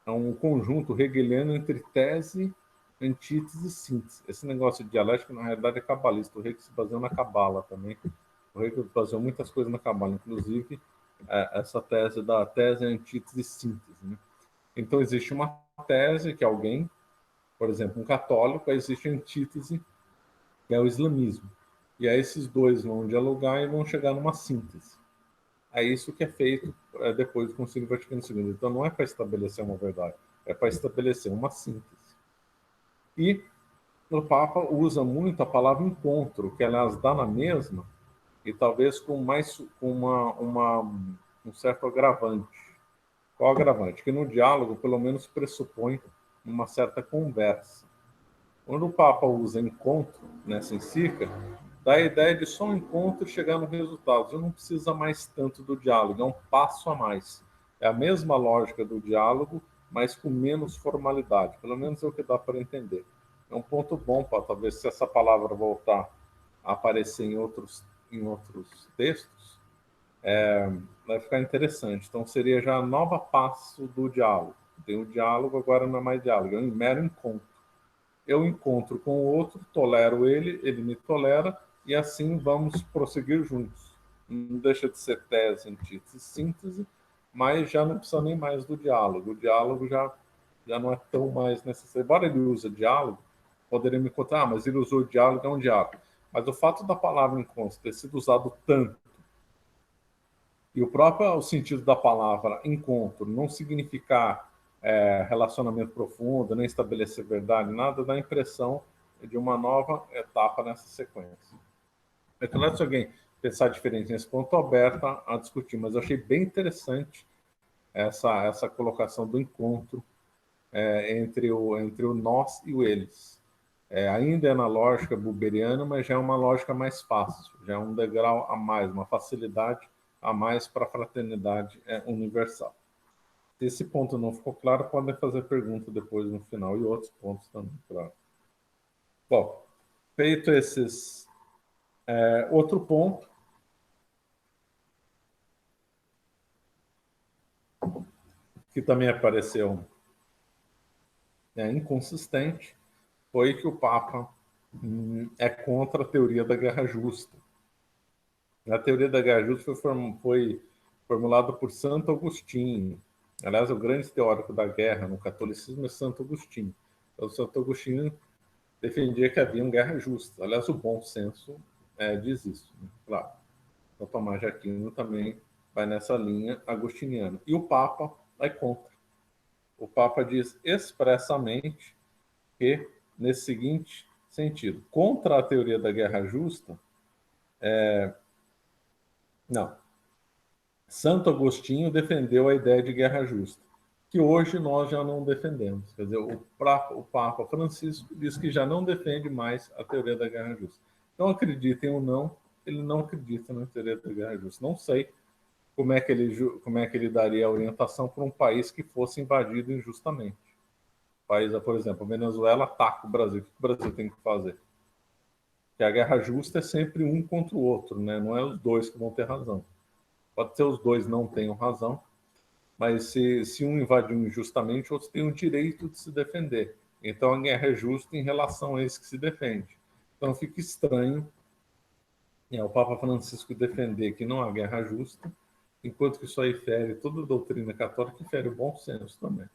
um conjunto hegeliano entre tese, antítese e síntese. Esse negócio de dialética, na realidade, é cabalista. O Hegel se baseou na cabala também. O Hegel baseou muitas coisas na cabala, inclusive essa tese da tese, antítese e síntese, né? Então, existe uma tese que alguém, por exemplo, um católico, existe a antítese, que é o islamismo. e aí esses dois vão dialogar e vão chegar numa síntese. É isso que é feito depois do Concílio Vaticano II. Então não é para estabelecer uma verdade, é para estabelecer uma síntese. E o Papa usa muito a palavra encontro, que aliás dá na mesma, e talvez com mais um certo agravante. Qual agravante? Que no diálogo, pelo menos, pressupõe uma certa conversa. Quando o Papa usa encontro nessa encíclica, dá a ideia de só um encontro e chegar no resultado. Você não precisa mais tanto do diálogo, é um passo a mais. É a mesma lógica do diálogo, mas com menos formalidade. Pelo menos é o que dá para entender. É um ponto bom para talvez se essa palavra voltar a aparecer em outros textos, vai ficar interessante. Então seria já a nova passo do diálogo. Tem o diálogo, agora não é mais diálogo, é um mero encontro. Eu encontro com o outro, tolero ele, ele me tolera, e assim vamos prosseguir juntos. Não deixa de ser tese, antítese, síntese, mas já não precisa nem mais do diálogo. O diálogo já não é tão mais necessário. Embora ele use diálogo, poderia me contar, mas ele usou diálogo, é um diálogo. Mas o fato da palavra encontro ter sido usado tanto, e o sentido da palavra encontro não significar relacionamento profundo, nem estabelecer verdade, nada, dá a impressão de uma nova etapa nessa sequência. É claro, se alguém pensar diferente nesse ponto, estou aberta a discutir, mas eu achei bem interessante essa colocação do encontro entre o nós e o eles. Ainda é na lógica buberiana, mas já é uma lógica mais fácil, já é um degrau a mais, uma facilidade a mais para a fraternidade universal. Se esse ponto não ficou claro, podem fazer pergunta depois no final e outros pontos também, claro. Bom, feito esses... outro ponto que também apareceu inconsistente foi que o Papa é contra a teoria da guerra justa. A teoria da guerra justa foi formulada por Santo Agostinho. Aliás, o grande teórico da guerra no catolicismo é Santo Agostinho. Então, Santo Agostinho defendia que havia uma guerra justa. Aliás, o bom senso diz isso, né? Claro. Então, Tomás de Aquino também vai nessa linha agostiniana. E o Papa vai contra. O Papa diz expressamente que, nesse seguinte sentido, contra a teoria da guerra justa, não. Santo Agostinho defendeu a ideia de guerra justa, que hoje nós já não defendemos. Quer dizer, o Papa Francisco diz que já não defende mais a teoria da guerra justa. Então, acreditem ou não, ele não acredita na teoria da guerra justa. Não sei como é que ele daria a orientação para um país que fosse invadido injustamente. País, por exemplo, a Venezuela ataca o Brasil. O que o Brasil tem que fazer? Porque a guerra justa é sempre um contra o outro, né? Não é os dois que vão ter razão. Pode ser os dois não tenham razão, mas se um invadiu injustamente, outros têm o direito de se defender. Então a guerra é justa em relação a esse que se defende. Então fica estranho o Papa Francisco defender que não há guerra justa, enquanto que isso aí fere toda a doutrina católica e fere o bom senso também.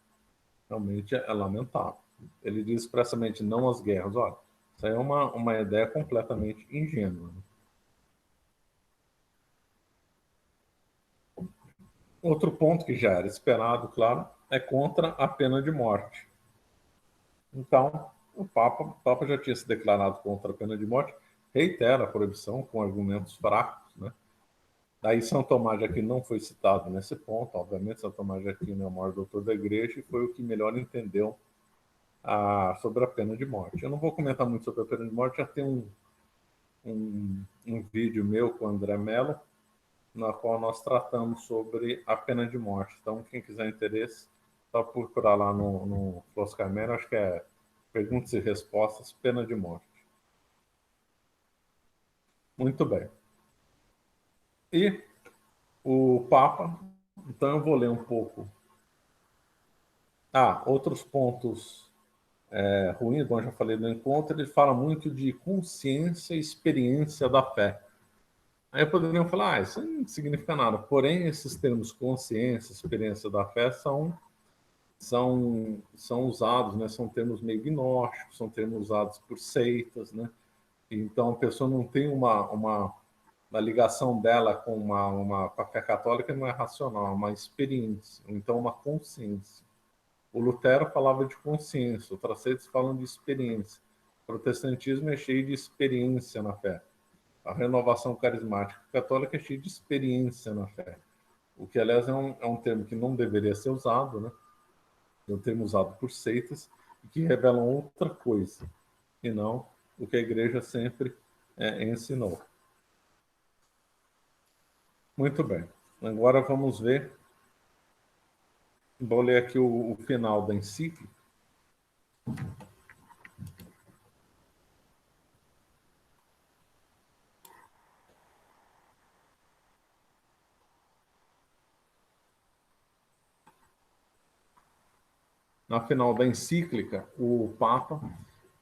Realmente é lamentável. Ele diz expressamente não às guerras. Olha, isso aí é uma ideia completamente ingênua. Né? Outro ponto que já era esperado, claro, é contra a pena de morte. Então, o Papa já tinha se declarado contra a pena de morte, reitera a proibição com argumentos fracos, né? Daí São Tomás de Aquino não foi citado nesse ponto, obviamente São Tomás de Aquino é o maior doutor da igreja e foi o que melhor entendeu sobre a pena de morte. Eu não vou comentar muito sobre a pena de morte, já tem um vídeo meu com o André Mello, na qual nós tratamos sobre a pena de morte. Então, quem quiser interesse, só procurar lá no Oscar Mello, acho que é Perguntas e Respostas, Pena de Morte. Muito bem. E o Papa, então eu vou ler um pouco. Outros pontos ruins, bom, já falei do encontro, ele fala muito de consciência e experiência da fé. Aí poderiam falar, isso não significa nada. Porém, esses termos consciência, experiência da fé são usados, né? São termos meio gnósticos, são termos usados por seitas, né? Então, a pessoa não tem uma ligação dela com a fé católica, não é racional, é uma experiência, ou então uma consciência. O Lutero falava de consciência, os traceitos falam de experiência. O protestantismo é cheio de experiência na fé. A renovação carismática católica é cheia de experiência na fé. O que, aliás, é um termo que não deveria ser usado, né? É um termo usado por seitas e que revelam outra coisa, e não o que a igreja sempre ensinou. Muito bem. Agora vamos ver. Vou ler aqui o final da encíclica. Na final da encíclica, o Papa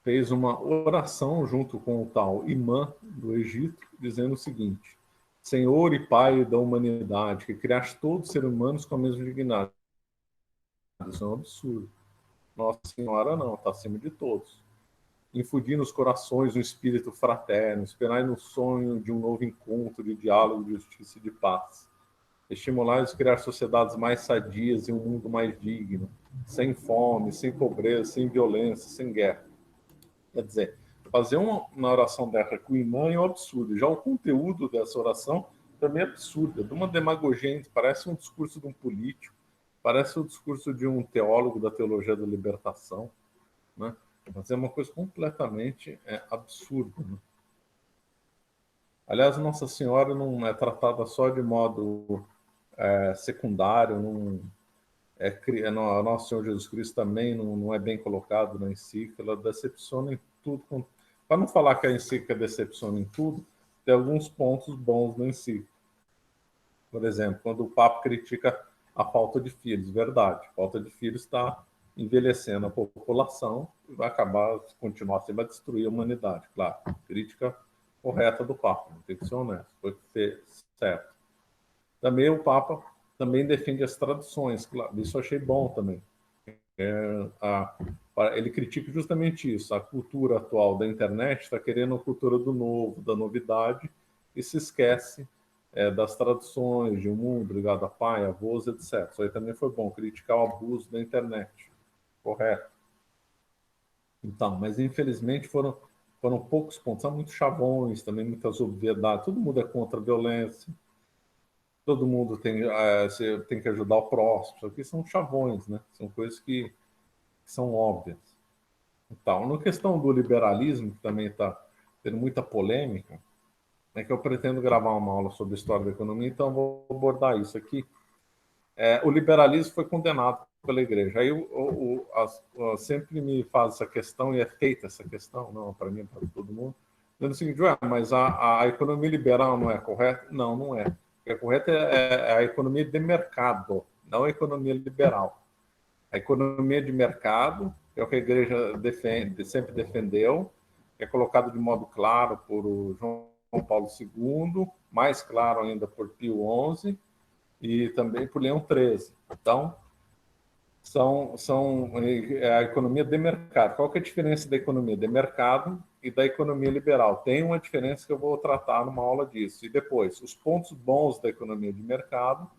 fez uma oração junto com o tal imã do Egito, dizendo o seguinte: Senhor e Pai da humanidade, que criaste todos os seres humanos com a mesma dignidade. Isso é um absurdo. Nossa Senhora não, está acima de todos. Infundir nos corações um espírito fraterno, esperai no sonho de um novo encontro de diálogo, de justiça e de paz. Estimular e criar sociedades mais sadias e um mundo mais digno, sem fome, sem pobreza, sem violência, sem guerra. Quer dizer, fazer uma oração dessa com o imã é um absurdo. Já o conteúdo dessa oração também é absurdo, é de uma demagogia, parece um discurso de um político, parece o discurso de um teólogo da teologia da libertação, né? Mas é uma coisa completamente absurda, né? Aliás, Nossa Senhora não é tratada só de modo secundário, não Nosso Senhor Jesus Cristo também não é bem colocado na encíclica, ela decepciona em tudo. Para não falar que a encíclica decepciona em tudo, tem alguns pontos bons na encíclica. Por exemplo, quando o Papa critica a falta de filhos, verdade, a falta de filhos está envelhecendo a população e vai acabar, se continuar assim, vai destruir a humanidade, claro. Crítica correta do Papa, tem que ser honesto, foi certo. Também o Papa também defende as traduções, claro, isso eu achei bom também. Ele critica justamente isso, a cultura atual da internet está querendo a cultura do novo, da novidade, e se esquece das traduções de um mundo ligado a pai, avós, etc. Isso aí também foi bom, criticar o abuso da internet, correto. Então, mas infelizmente foram poucos pontos, há muitos chavões, também muitas obviedades, todo mundo é contra a violência, todo mundo tem que ajudar o próximo, isso aqui são chavões, né? São coisas que são óbvias. Então, na questão do liberalismo, que também está tendo muita polêmica, é que eu pretendo gravar uma aula sobre história da economia, então vou abordar isso aqui. O liberalismo foi condenado pela igreja. Aí sempre me faz essa questão, e é feita essa questão, não para mim, para todo mundo, dizendo o seguinte: mas a economia liberal não é correta? Não, não é. O que é correto é a economia de mercado, não a economia liberal. A economia de mercado, que é o que a igreja sempre defendeu, é colocado de modo claro por João Paulo II, mais claro ainda por Pio XI e também por Leão XIII. Então, é a economia de mercado. Qual que é a diferença da economia de mercado e da economia liberal? Tem uma diferença que eu vou tratar numa aula disso. E depois, os pontos bons da economia de mercado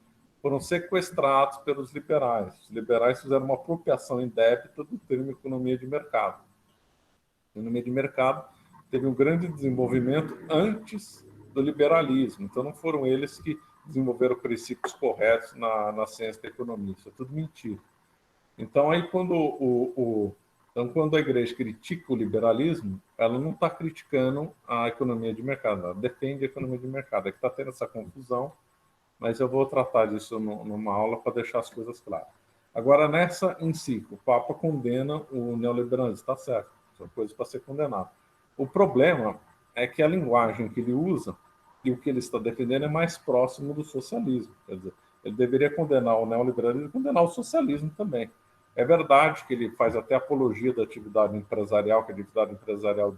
foram sequestrados pelos liberais. Os liberais fizeram uma apropriação indébita do termo economia de mercado. A economia de mercado teve um grande desenvolvimento antes do liberalismo. Então, não foram eles que desenvolveram princípios corretos na ciência da economia. Isso é tudo mentira. Então, aí, quando a igreja critica o liberalismo, ela não está criticando a economia de mercado, ela defende a economia de mercado. É que está tendo essa confusão, mas eu vou tratar disso numa aula para deixar as coisas claras. Agora, nessa encíclica, o Papa condena o neoliberalismo, está certo, são coisas para ser condenado. O problema é que a linguagem que ele usa e o que ele está defendendo é mais próximo do socialismo. Quer dizer, ele deveria condenar o neoliberalismo e condenar o socialismo também. É verdade que ele faz até apologia da atividade empresarial, que a atividade empresarial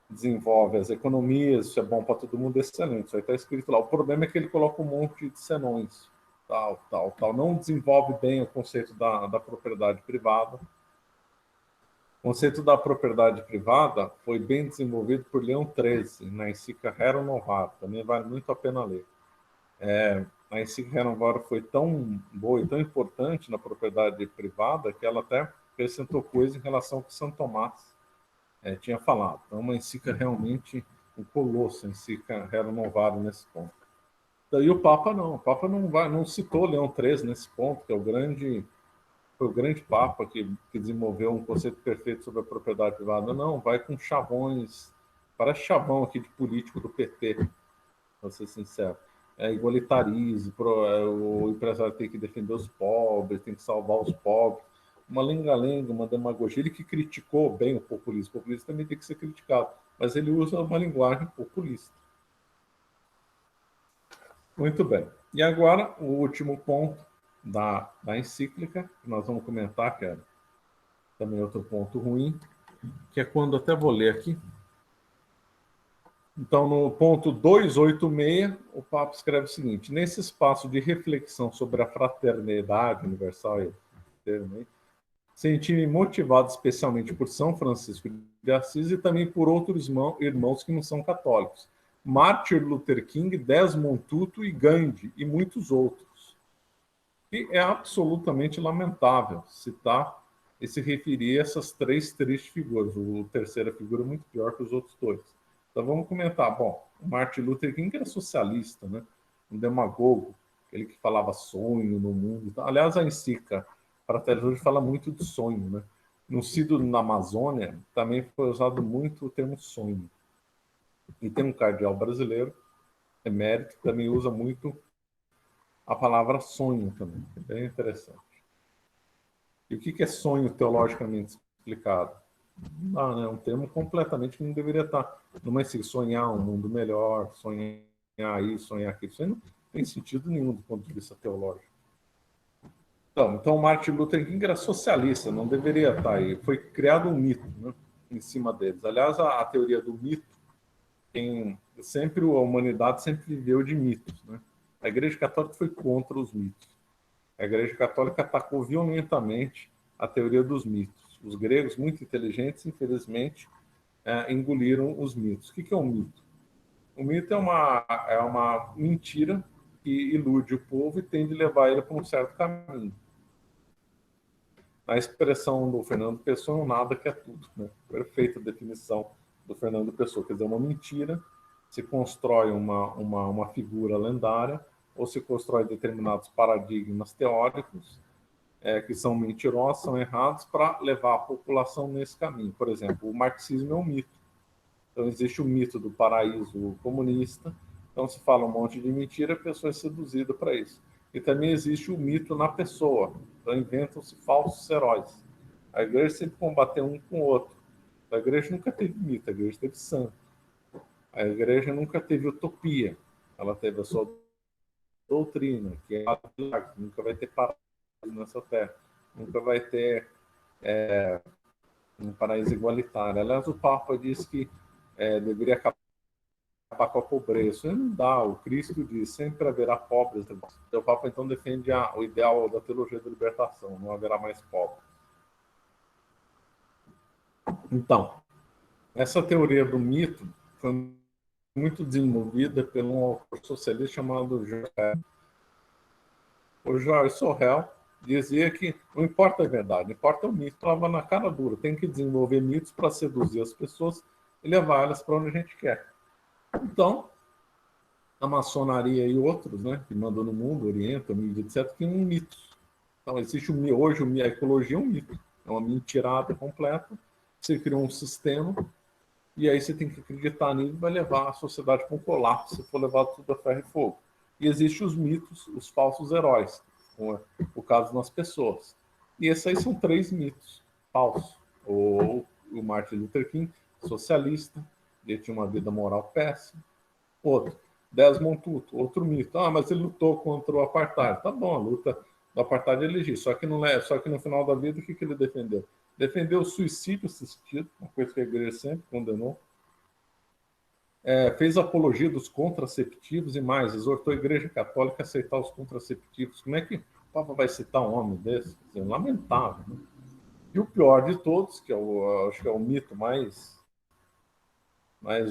desenvolve as economias, isso é bom para todo mundo, excelente, isso aí está escrito lá. O problema é que ele coloca um monte de senões, tal. Não desenvolve bem o conceito da propriedade privada. O conceito da propriedade privada foi bem desenvolvido por Leão XIII, na encíclica Rerum Novarum, também vale muito a pena ler. A encíclica Rerum Novarum foi tão boa e tão importante na propriedade privada que ela até acrescentou coisas em relação ao que Santo Tomás tinha falado. Então, uma encíclica realmente um colosso, a encíclica Rerum Novarum nesse ponto. E o Papa não citou Leão XIII nesse ponto, que é foi o grande Papa que desenvolveu um conceito perfeito sobre a propriedade privada. Não, vai com chavões, parece chavão aqui de político do PT, para ser sincero. Igualitarismo, o empresário tem que defender os pobres, tem que salvar os pobres. Uma lenga-lenga, uma demagogia. Ele que criticou bem o populismo. O populismo também tem que ser criticado, mas ele usa uma linguagem populista. Muito bem. E agora, o último ponto da encíclica, que nós vamos comentar, que é também outro ponto ruim, que é quando, até vou ler aqui. Então, no ponto 286, o Papa escreve o seguinte: nesse espaço de reflexão sobre a fraternidade universal, senti-me motivado especialmente por São Francisco de Assis e também por outros irmãos que não são católicos. Martin Luther King, Desmond Tutu e Gandhi, e muitos outros. E é absolutamente lamentável citar e se referir a essas três tristes figuras. O terceira figura é muito pior que os outros dois. Então vamos comentar. Bom, o Martin Luther King era socialista, né? Um demagogo, ele que falava sonho no mundo. Aliás, a encíclica Fratelli fala muito de sonho, né? No Sínodo na Amazônia também foi usado muito o termo sonho. E tem um cardeal brasileiro, emérito, que também usa muito a palavra sonho também. É bem interessante. E o que é sonho teologicamente explicado? É um termo completamente que não deveria estar. Não é assim, sonhar um mundo melhor, sonhar isso, sonhar aquilo. Isso não tem sentido nenhum do ponto de vista teológico. Então Martin Luther King era socialista, não deveria estar aí. Foi criado um mito, né, em cima deles. Aliás, a teoria do mito, a humanidade sempre viveu de mitos, né? A Igreja Católica foi contra os mitos. A Igreja Católica atacou violentamente a teoria dos mitos. Os gregos, muito inteligentes, infelizmente, engoliram os mitos. O que é um mito? O mito é uma mentira que ilude o povo e tende a levar ele para um certo caminho. A expressão do Fernando Pessoa é um nada que é tudo, né? Perfeita definição do Fernando Pessoa. Quer dizer, uma mentira, se constrói uma figura lendária ou se constrói determinados paradigmas teóricos que são mentirosos, são errados, para levar a população nesse caminho. Por exemplo, o marxismo é um mito. Então, existe o mito do paraíso comunista. Então, se fala um monte de mentira, a pessoa é seduzida para isso. E também existe o mito na pessoa. Então, inventam-se falsos heróis. A igreja sempre combateu um com o outro. A igreja nunca teve mito, a igreja teve santo. A igreja nunca teve utopia. Ela teve a sua doutrina, que é nunca vai ter paraíso nessa terra. Nunca vai ter um paraíso igualitário. Aliás, o Papa disse que deveria acabar com a pobreza. Isso não dá. O Cristo diz: sempre haverá pobres. Então, o Papa então defende o ideal da teologia da libertação: não haverá mais pobres. Então, essa teoria do mito foi muito desenvolvida por um autor socialista chamado Georges Sorel. Dizia que não importa a verdade, importa o mito. Estava na cara dura. Tem que desenvolver mitos para seduzir as pessoas e levar elas para onde a gente quer. Então, a maçonaria e outros, né, que mandam no mundo, orientam, mídia, etc., que é um mito. Então, existe hoje a ecologia é um mito. É uma mentirada completa. Você criou um sistema e aí você tem que acreditar nele e vai levar a sociedade para um colapso se for levado tudo a ferro e fogo. E existem os mitos, os falsos heróis, como é o caso das pessoas. E esses aí são três mitos falsos. O Martin Luther King, socialista, ele tinha uma vida moral péssima. Outro, Desmond Tutu, outro mito. Mas ele lutou contra o apartheid. Tá bom, a luta do apartheid ele elegeu. Só que no final da vida, o que ele defendeu? Defendeu o suicídio assistido, uma coisa que a igreja sempre condenou. Fez apologia dos contraceptivos e mais, exortou a Igreja Católica a aceitar os contraceptivos. Como é que o Papa vai citar um homem desse? Quer dizer, lamentável, né? E o pior de todos, que acho que é o mito mais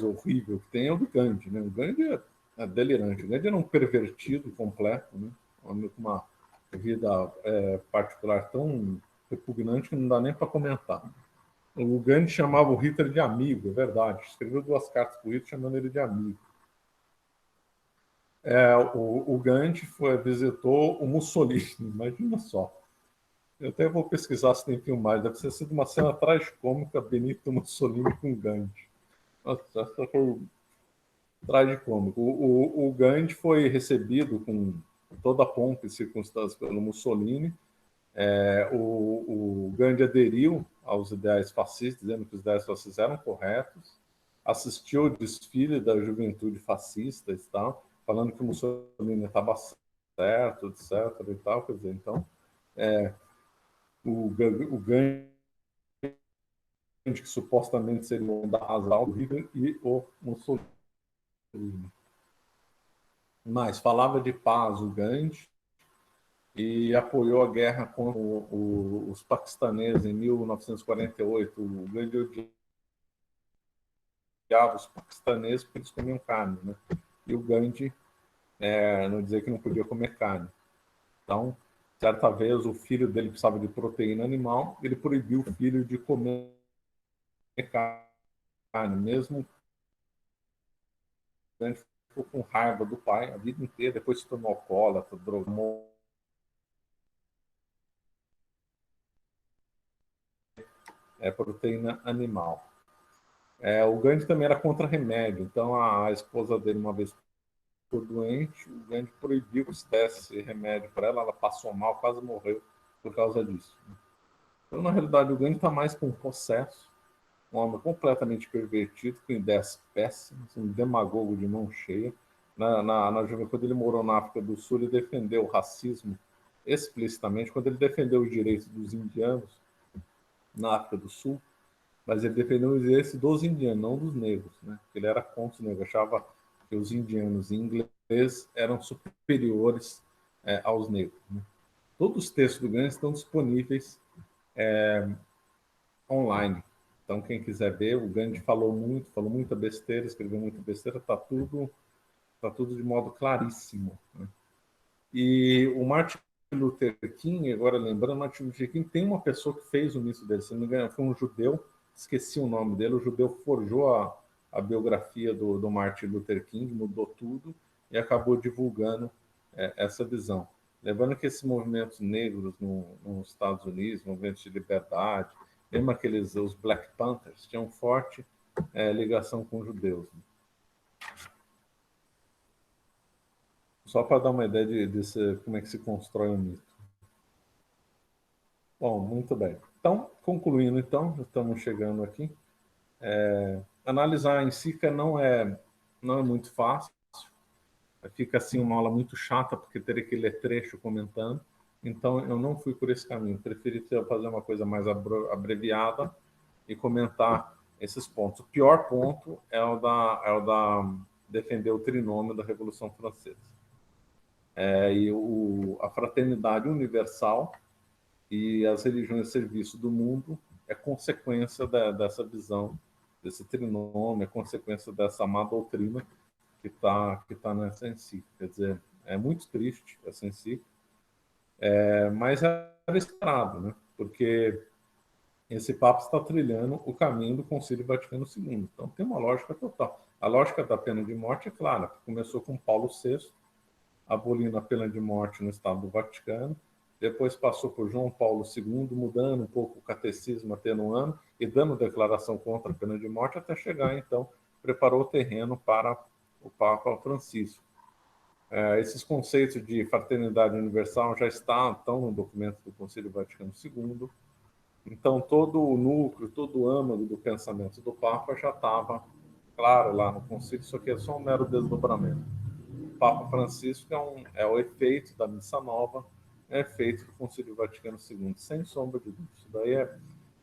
horrível que tem, é o do Gandhi. Né? O Gandhi é delirante. O Gandhi era um pervertido completo, né? Um homem com uma vida particular tão repugnante que não dá nem para comentar. O Gandhi chamava o Hitler de amigo, é verdade. Escreveu 2 cartas para o Hitler chamando ele de amigo. O Gandhi visitou o Mussolini, imagina só. Eu até vou pesquisar se tem filmagem. Deve ter sido uma cena tragicômica, Benito Mussolini com Gandhi. Nossa, essa foi tragicômico. O Gandhi foi recebido com toda a pompa e circunstância pelo Mussolini. O Gandhi aderiu aos ideais fascistas, dizendo que os ideais fascistas eram corretos, assistiu ao desfile da juventude fascista e tal, falando que o Mussolini estava certo, etc. E tal. Quer dizer, então, o Gandhi, que supostamente seria o da razão, o Hitler e o Mussolini. Mas falava de paz o Gandhi e apoiou a guerra contra os paquistaneses em 1948. O Gandhi odiava os paquistaneses porque eles comiam carne, né? E o Gandhi não dizia que não podia comer carne. Então, certa vez, o filho dele precisava de proteína animal, ele proibiu o filho de comer carne, mesmo o Gandhi ficou com raiva do pai a vida inteira, depois se tornou alcoólatra, drogou proteína animal. O Gandhi também era contra remédio, então a esposa dele, uma vez ficou doente, o Gandhi proibiu que se desse remédio para ela, ela passou mal, quase morreu por causa disso. Então, na realidade, o Gandhi está mais com um processo, um homem completamente pervertido, com ideias péssimas, um demagogo de mão cheia. Na juventude, ele morou na África do Sul e defendeu o racismo explicitamente, quando ele defendeu os direitos dos indianos na África do Sul, mas ele defendeu os direitos dos indianos, não dos negros, né? Ele era contra os negros, achava que os indianos em inglês eram superiores aos negros. Né? Todos os textos do Gandhi estão disponíveis online. Então, quem quiser ver, o Gandhi falou muita besteira, escreveu muita besteira, tá tudo de modo claríssimo. Né? E o Martin Luther King, agora lembrando, Martin Luther King tem uma pessoa que fez o início dele, se não me engano, foi um judeu, esqueci o nome dele, o judeu forjou a biografia do Martin Luther King, mudou tudo e acabou divulgando essa visão. Lembrando que esses movimentos negros nos Estados Unidos, movimentos de liberdade, mesmo os Black Panthers, tinham forte ligação com os judeus. Né? Só para dar uma ideia de como é que se constrói um mito. Bom, muito bem. Então, concluindo, então, estamos chegando aqui. Analisar em si não é muito fácil. Fica assim uma aula muito chata, porque teria que ler trecho comentando. Então, eu não fui por esse caminho. Preferi fazer uma coisa mais abreviada e comentar esses pontos. O pior ponto é o da defender o trinômio da Revolução Francesa. E a fraternidade universal e as religiões de serviço do mundo é consequência dessa visão, desse trinômio, é consequência dessa má doutrina que tá nessa encíclica. Quer dizer, é muito triste essa encíclica, mas era esperado, né? Porque esse Papa está trilhando o caminho do Concílio Vaticano II. Então, tem uma lógica total. A lógica da pena de morte é clara, começou com Paulo VI, abolindo a pena de morte no Estado do Vaticano, depois passou por João Paulo II, mudando um pouco o catecismo, atenuando e dando declaração contra a pena de morte, até chegar, então, preparou o terreno para o Papa Francisco. Esses conceitos de fraternidade universal já estão no documento do Concílio Vaticano II, então todo o núcleo, todo o âmago do pensamento do Papa já estava claro lá no concílio, isso aqui é só um mero desdobramento. Papa Francisco é o efeito da Missa Nova, é efeito do Concílio Vaticano II, sem sombra de dúvida. Isso daí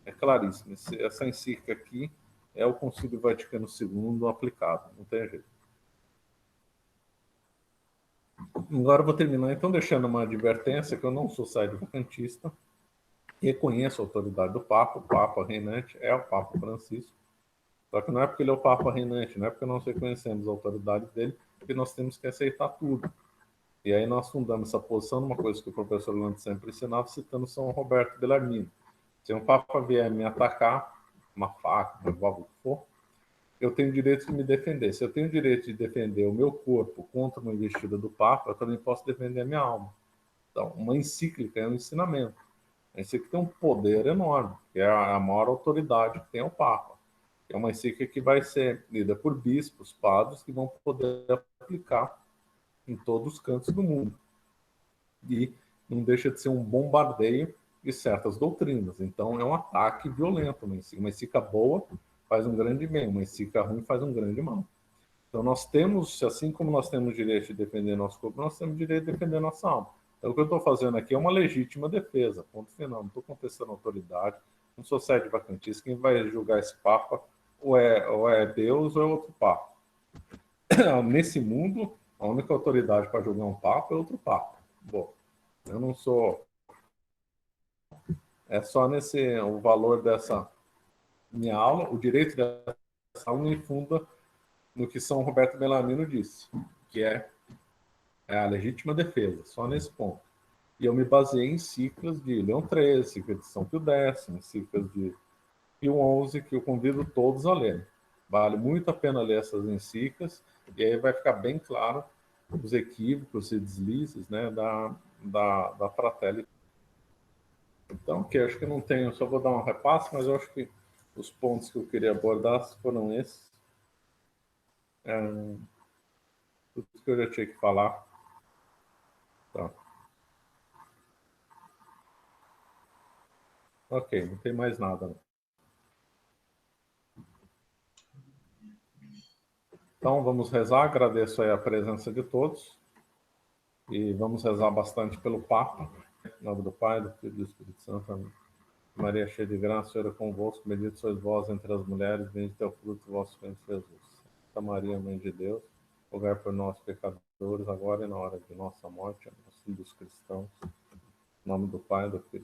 é claríssimo. Essa encíclica aqui é o Concílio Vaticano II aplicado, não tem jeito. Agora eu vou terminar, então, deixando uma advertência, que eu não sou saidovacantista, reconheço a autoridade do Papa. O Papa reinante é o Papa Francisco. Só que não é porque ele é o Papa reinante, não é porque nós reconhecemos a autoridade dele, que nós temos que aceitar tudo. E aí nós fundamos essa posição numa coisa que o professor Orlando sempre ensinava, citando São Roberto Bellarmino. Se um Papa vier me atacar, uma faca, uma válvula, o que for, eu tenho direito de me defender. Se eu tenho direito de defender o meu corpo contra uma investida do Papa, eu também posso defender a minha alma. Então, uma encíclica é um ensinamento. A encíclica tem um poder enorme, que é a maior autoridade que tem o Papa. É uma encíclica que vai ser lida por bispos, padres, que vão poder aplicar em todos os cantos do mundo. E não deixa de ser um bombardeio de certas doutrinas. Então, é um ataque violento. Uma encíclica boa faz um grande bem, uma encíclica ruim faz um grande mal. Então, nós temos, assim como nós temos direito de defender nosso corpo, nós temos direito de defender nossa alma. Então, o que eu estou fazendo aqui é uma legítima defesa, ponto final. Não estou contestando a autoridade, não sou sede vacantista. Quem vai julgar esse Papa ou é Deus ou é outro Papa. Nesse mundo, a única autoridade para julgar um Papa é outro Papa. Bom, eu não sou. É só nesse o valor dessa minha aula, o direito dessa aula me funda no que São Roberto Bellarmino disse, que é a legítima defesa, só nesse ponto. E eu me baseei em encíclicas de Leão XIII, encíclicas de São Pio X, encíclicas de Pio XI, que eu convido todos a lerem. Vale muito a pena ler essas encíclicas, e aí vai ficar bem claro os equívocos e deslizes, né, da Fratelli. Então, que acho que não tenho, só vou dar um repasse, mas eu acho que os pontos que eu queria abordar foram esses. Tudo que eu já tinha que falar. Tá. Ok, não tem mais nada. Não. Então, vamos rezar. Agradeço aí a presença de todos. E vamos rezar bastante pelo Papa. Em nome do Pai, do Filho e do Espírito Santo. Amém. Maria, cheia de graça, o Senhor é convosco. Bendito sois vós entre as mulheres. Bendito é o fruto do vosso ventre, Jesus. Santa Maria, Mãe de Deus, rogai por nós, pecadores, agora e na hora de nossa morte. Amém. Filhos cristãos. Em nome do Pai, do Filho